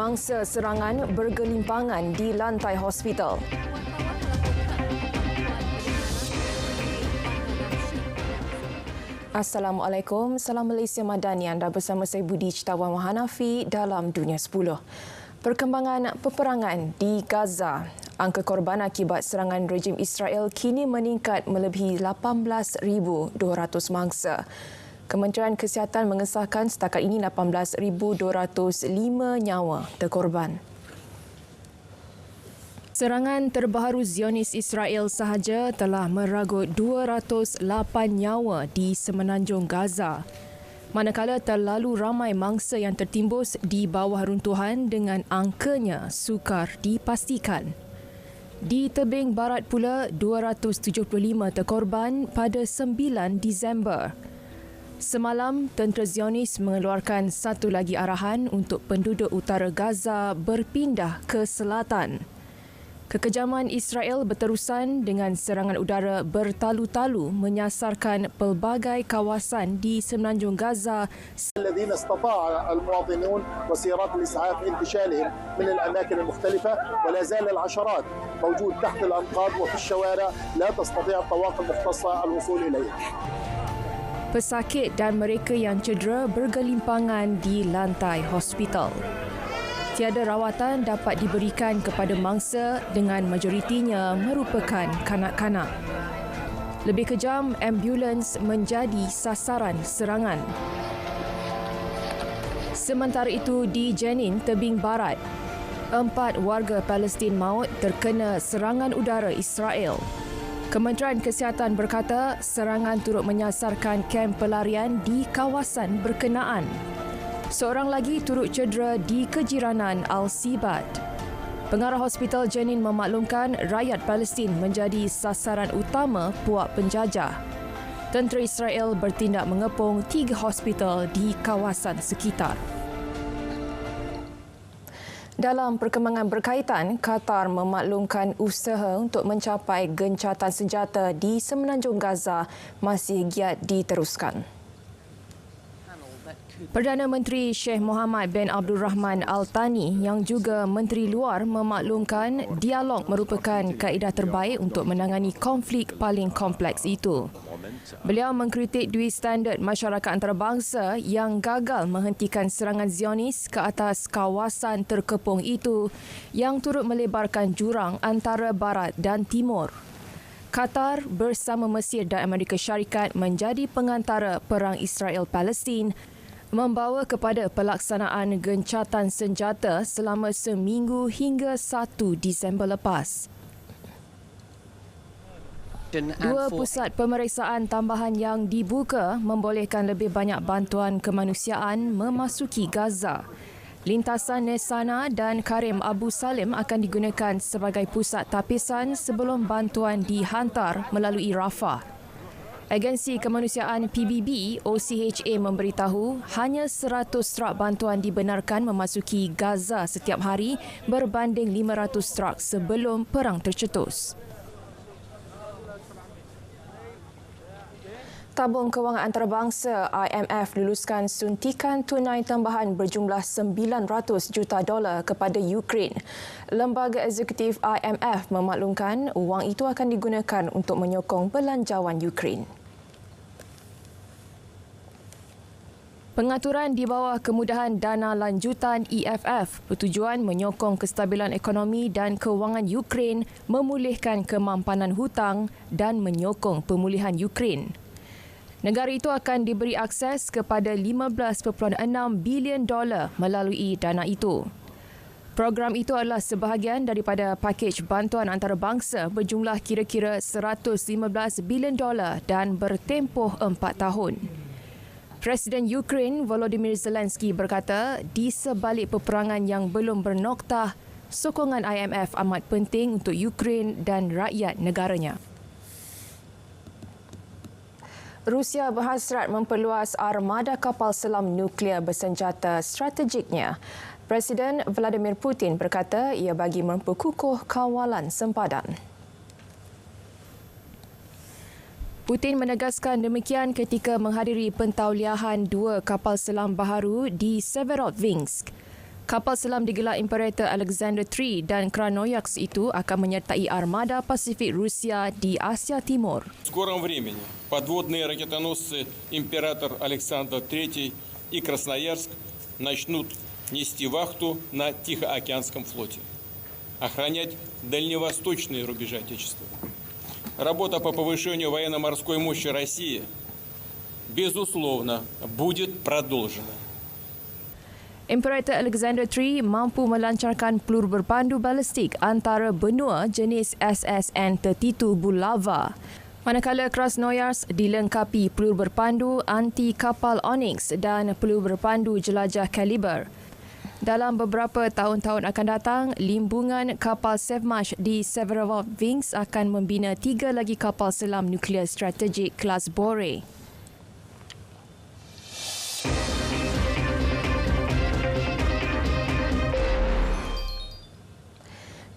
mangsa serangan bergelimpangan di lantai hospital. Assalamualaikum, salam Malaysia Madani. Anda bersama saya Budi Citawan Hanafi dalam Dunia 10. Perkembangan peperangan di Gaza. Angka korban akibat serangan rejim Israel kini meningkat melebihi 18,200 mangsa. Kementerian Kesihatan mengesahkan setakat ini 18,205 nyawa terkorban. Serangan terbaru Zionis Israel sahaja telah meragut 208 nyawa di semenanjung Gaza. Manakala terlalu ramai mangsa yang tertimbus di bawah runtuhan dengan angkanya sukar dipastikan. Di tebing barat pula, 275 terkorban pada 9 Disember. Semalam, tentera Zionis mengeluarkan satu lagi arahan untuk penduduk utara Gaza berpindah ke selatan. Kekejaman Israel berterusan dengan serangan udara bertalu-talu menyasarkan pelbagai kawasan di semenanjung Gaza. الذين استطاع المواطنون وسيارات الإسعاف انتشالهم من الأماكن المختلفة ولا زال العشرات موجود تحت الأنقاض وفي الشوارع لا تستطيع الطواقم المختصة الوصول إليها. Pesakit dan mereka yang cedera bergelimpangan di lantai hospital. Tiada rawatan dapat diberikan kepada mangsa dengan majoritinya merupakan kanak-kanak. Lebih kejam, ambulans menjadi sasaran serangan. Sementara itu di Jenin, tebing barat, 4 warga Palestin maut terkena serangan udara Israel. Kementerian Kesihatan berkata serangan turut menyasarkan kamp pelarian di kawasan berkenaan. Seorang lagi turut cedera di kejiranan Al-Sibad. Pengarah Hospital Jenin memaklumkan rakyat Palestin menjadi sasaran utama puak penjajah. Tentera Israel bertindak mengepung 3 hospital di kawasan sekitar. Dalam perkembangan berkaitan, Qatar memaklumkan usaha untuk mencapai gencatan senjata di semenanjung Gaza masih giat diteruskan. Perdana Menteri Sheikh Mohammed bin Abdul Rahman Al Thani yang juga Menteri Luar memaklumkan dialog merupakan kaedah terbaik untuk menangani konflik paling kompleks itu. Beliau mengkritik dui standard masyarakat antarabangsa yang gagal menghentikan serangan Zionis ke atas kawasan terkepung itu yang turut melebarkan jurang antara barat dan timur. Qatar bersama Mesir dan Amerika Syarikat menjadi pengantara perang Israel-Palestin membawa kepada pelaksanaan gencatan senjata selama seminggu hingga 1 Disember lepas. 2 pusat pemeriksaan tambahan yang dibuka membolehkan lebih banyak bantuan kemanusiaan memasuki Gaza. Lintasan Nesana dan Karim Abu Salim akan digunakan sebagai pusat tapisan sebelum bantuan dihantar melalui Rafah. Agensi Kemanusiaan PBB OCHA memberitahu hanya 100 trak bantuan dibenarkan memasuki Gaza setiap hari berbanding 500 trak sebelum perang tercetus. Tabung Kewangan Antarabangsa IMF luluskan suntikan tunai tambahan berjumlah $900 juta kepada Ukraine. Lembaga Eksekutif IMF memaklumkan wang itu akan digunakan untuk menyokong belanjawan Ukraine. Pengaturan di bawah kemudahan dana lanjutan EFF bertujuan menyokong kestabilan ekonomi dan kewangan Ukraine, memulihkan kemampanan hutang dan menyokong pemulihan Ukraine. Negara itu akan diberi akses kepada $15.6 bilion melalui dana itu. Program itu adalah sebahagian daripada pakej bantuan antarabangsa berjumlah kira-kira $115 bilion dan bertempoh 4 tahun. Presiden Ukraine Volodymyr Zelensky berkata di sebalik peperangan yang belum bernoktah, sokongan IMF amat penting untuk Ukraine dan rakyat negaranya. Rusia berhasrat memperluas armada kapal selam nuklear bersenjata strategiknya. Presiden Vladimir Putin berkata ia bagi memperkukuh kawalan sempadan. Putin menegaskan demikian ketika menghadiri pentauliahan 2 kapal selam baharu di Severodvinsk. Kapal selam digelar Imperator Alexander III dan Krasnoyarsk itu akan menyertai armada Pasifik Rusia di Asia Timur. В скором времени подводные ракетоносцы «Император Александр III» и «Красноярск» начнут нести вахту на Тихоокеанском флоте, охранять дальневосточные рубежи Отечества. Работа по повышению военно-морской мощи России, безусловно, будет продолжена. Imperator Alexander III mampu melancarkan peluru berpandu balistik antara benua jenis SSN-32 Bulava. Manakala Krasnoyarsk dilengkapi peluru berpandu anti-kapal Onyx dan peluru berpandu jelajah kaliber. Dalam beberapa tahun-tahun akan datang, limbungan kapal Sevmash di Severodvinsk akan membina 3 lagi kapal selam nuklear strategik kelas Bore.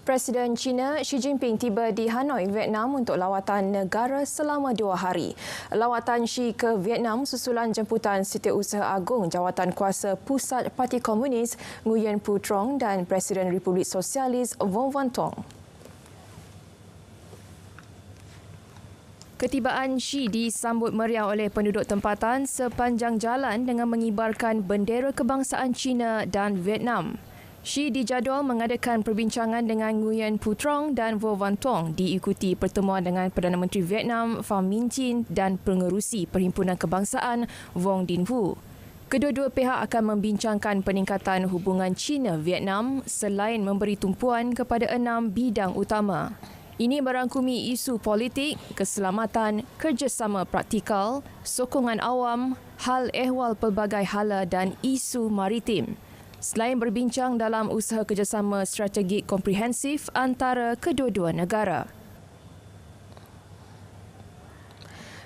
Presiden China Xi Jinping tiba di Hanoi, Vietnam untuk lawatan negara selama 2 hari. Lawatan Xi ke Vietnam susulan jemputan Setiausaha Agung Jawatan Kuasa Pusat Parti Komunis Nguyen Phu Trong dan Presiden Republik Sosialis Vo Van Tong. Ketibaan Xi disambut meriah oleh penduduk tempatan sepanjang jalan dengan mengibarkan bendera kebangsaan China dan Vietnam. Xi dijadual mengadakan perbincangan dengan Nguyen Phu Trong dan Vo Van Tong diikuti pertemuan dengan Perdana Menteri Vietnam Pham Minh Chinh dan Pengerusi Perhimpunan Kebangsaan Vuong Dinh Phu. Kedua-dua pihak akan membincangkan peningkatan hubungan China-Vietnam selain memberi tumpuan kepada 6 bidang utama. Ini merangkumi isu politik, keselamatan, kerjasama praktikal, sokongan awam, hal ehwal pelbagai hala dan isu maritim. Selain berbincang dalam usaha kerjasama strategik komprehensif antara kedua-dua negara.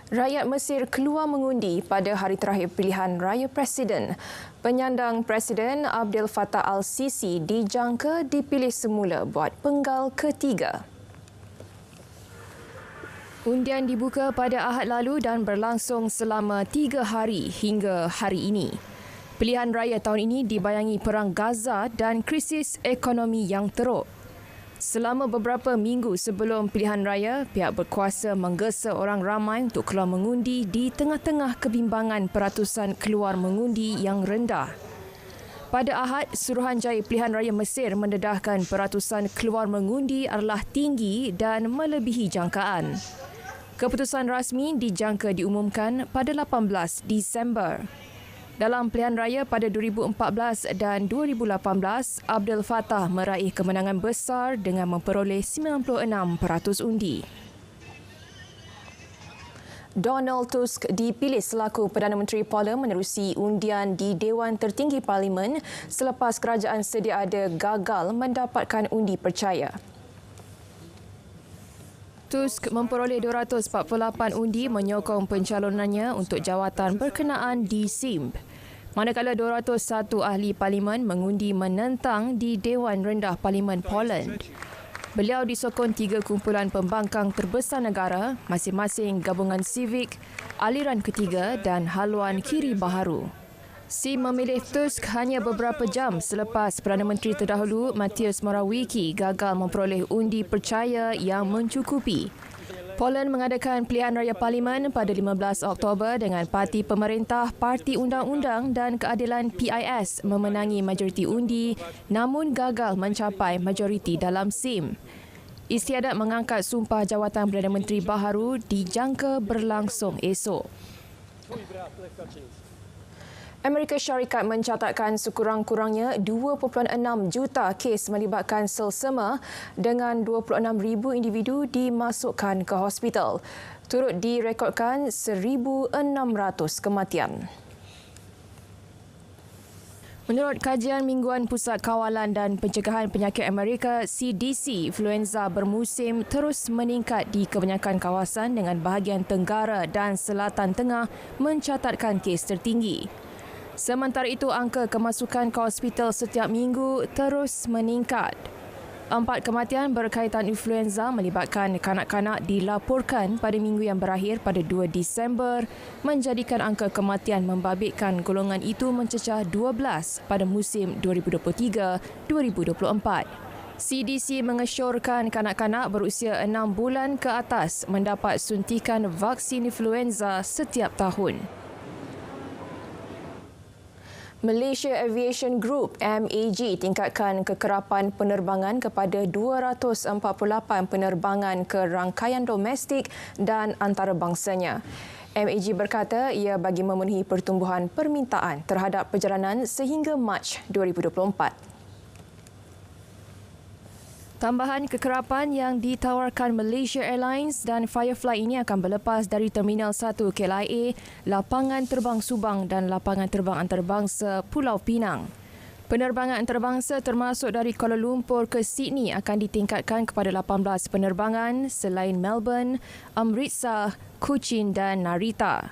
Rakyat Mesir keluar mengundi pada hari terakhir pilihan raya Presiden. Penyandang Presiden Abdel Fattah al-Sisi dijangka dipilih semula buat penggal ketiga. Undian dibuka pada Ahad lalu dan berlangsung selama 3 hari hingga hari ini. Pilihan raya tahun ini dibayangi perang Gaza dan krisis ekonomi yang teruk. Selama beberapa minggu sebelum pilihan raya, pihak berkuasa menggesa orang ramai untuk keluar mengundi di tengah-tengah kebimbangan peratusan keluar mengundi yang rendah. Pada Ahad, Suruhanjaya Pilihan Raya Mesir mendedahkan peratusan keluar mengundi adalah tinggi dan melebihi jangkaan. Keputusan rasmi dijangka diumumkan pada 18 Disember. Dalam pilihan raya pada 2014 dan 2018, Abdel Fattah meraih kemenangan besar dengan memperoleh 96% undi. Donald Tusk dipilih selaku Perdana Menteri Poland menerusi undian di Dewan Tertinggi Parlimen selepas kerajaan sedia ada gagal mendapatkan undi percaya. Tusk memperoleh 248 undi menyokong pencalonannya untuk jawatan berkenaan di SIMB. Manakala 201 ahli parlimen mengundi menentang di Dewan Rendah Parlimen Poland. Beliau disokong 3 kumpulan pembangkang terbesar negara, masing-masing gabungan sivik, aliran ketiga dan haluan kiri baharu. SIM memilih Tusk hanya beberapa jam selepas Perdana Menteri terdahulu Mateusz Morawiecki gagal memperoleh undi percaya yang mencukupi. Poland mengadakan pilihan raya parlimen pada 15 Oktober dengan parti pemerintah Parti Undang-Undang dan Keadilan PIS memenangi majoriti undi namun gagal mencapai majoriti dalam SIM. Istiadat mengangkat sumpah jawatan Perdana Menteri baharu dijangka berlangsung esok. Amerika Syarikat mencatatkan sekurang-kurangnya 2.6 juta kes melibatkan selsema dengan 26,000 individu dimasukkan ke hospital. Turut direkodkan 1,600 kematian. Menurut kajian mingguan Pusat Kawalan dan Pencegahan Penyakit Amerika CDC, influenza bermusim terus meningkat di kebanyakan kawasan dengan bahagian tenggara dan selatan tengah mencatatkan kes tertinggi. Sementara itu, angka kemasukan ke hospital setiap minggu terus meningkat. 4 kematian berkaitan influenza melibatkan kanak-kanak dilaporkan pada minggu yang berakhir pada 2 Disember, menjadikan angka kematian membabitkan golongan itu mencecah 12 pada musim 2023-2024. CDC mengesyorkan kanak-kanak berusia 6 bulan ke atas mendapat suntikan vaksin influenza setiap tahun. Malaysia Aviation Group MAG tingkatkan kekerapan penerbangan kepada 248 penerbangan ke rangkaian domestik dan antarabangsanya. MAG berkata ia bagi memenuhi pertumbuhan permintaan terhadap perjalanan sehingga Mac 2024. Tambahan kekerapan yang ditawarkan Malaysia Airlines dan Firefly ini akan berlepas dari Terminal 1 KLIA, lapangan terbang Subang dan lapangan terbang antarabangsa Pulau Pinang. Penerbangan antarabangsa termasuk dari Kuala Lumpur ke Sydney akan ditingkatkan kepada 18 penerbangan selain Melbourne, Amritsar, Cochin dan Narita.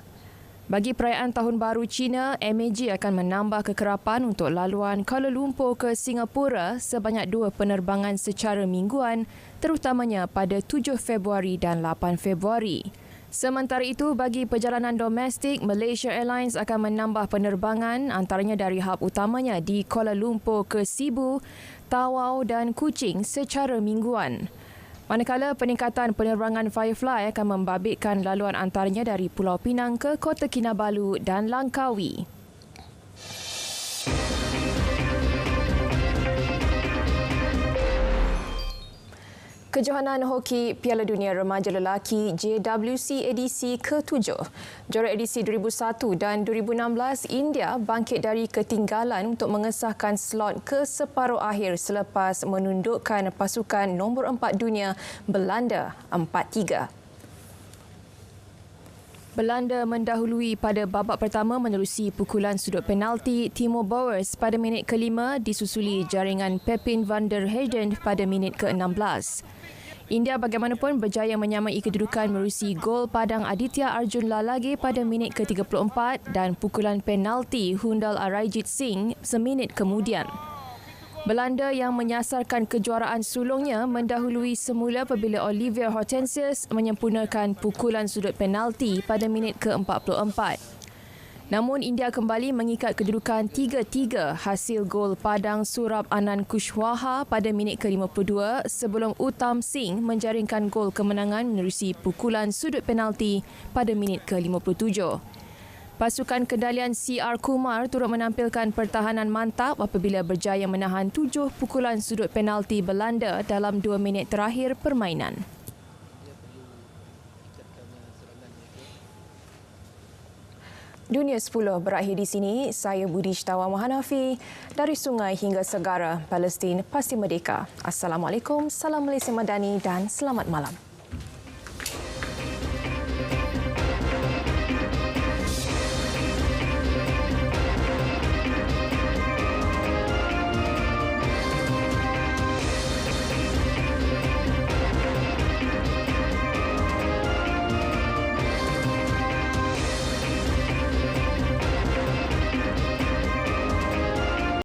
Bagi perayaan Tahun Baru Cina, MAG akan menambah kekerapan untuk laluan Kuala Lumpur ke Singapura sebanyak 2 penerbangan secara mingguan, terutamanya pada 7 Februari dan 8 Februari. Sementara itu, bagi perjalanan domestik, Malaysia Airlines akan menambah penerbangan antaranya dari hub utamanya di Kuala Lumpur ke Sibu, Tawau dan Kuching secara mingguan. Manakala peningkatan penerbangan Firefly akan membabitkan laluan antaranya dari Pulau Pinang ke Kota Kinabalu dan Langkawi. Kejohanan Hoki Piala Dunia Remaja Lelaki JWC edisi ke-7. Juara edisi 2001 dan 2016, India bangkit dari ketinggalan untuk mengesahkan slot ke separuh akhir selepas menundukkan pasukan nombor 4 dunia Belanda 4-3. Belanda mendahului pada babak pertama menerusi pukulan sudut penalti Timo Bowers pada minit ke-5 disusuli jaringan Pepin van der Heyden pada minit ke-16. India bagaimanapun berjaya menyamai kedudukan menerusi gol padang Aditya Arjun Lalage pada minit ke-34 dan pukulan penalti Hundal Arijit Singh seminit kemudian. Belanda yang menyasarkan kejuaraan sulungnya mendahului semula apabila Olivier Hortensius menyempurnakan pukulan sudut penalti pada minit ke-44. Namun India kembali mengikat kedudukan 3-3 hasil gol padang Surab Anand Kushwaha pada minit ke-52 sebelum Uttam Singh menjaringkan gol kemenangan menerusi pukulan sudut penalti pada minit ke-57. Pasukan kendalian CR Kumar turut menampilkan pertahanan mantap apabila berjaya menahan 7 pukulan sudut penalti Belanda dalam 2 minit terakhir permainan. Dunia 10 berakhir di sini. Saya Budi Shtawa Mahanafi. Dari sungai hingga segara, Palestin pasti merdeka. Assalamualaikum, salam Malaysia Madani dan selamat malam.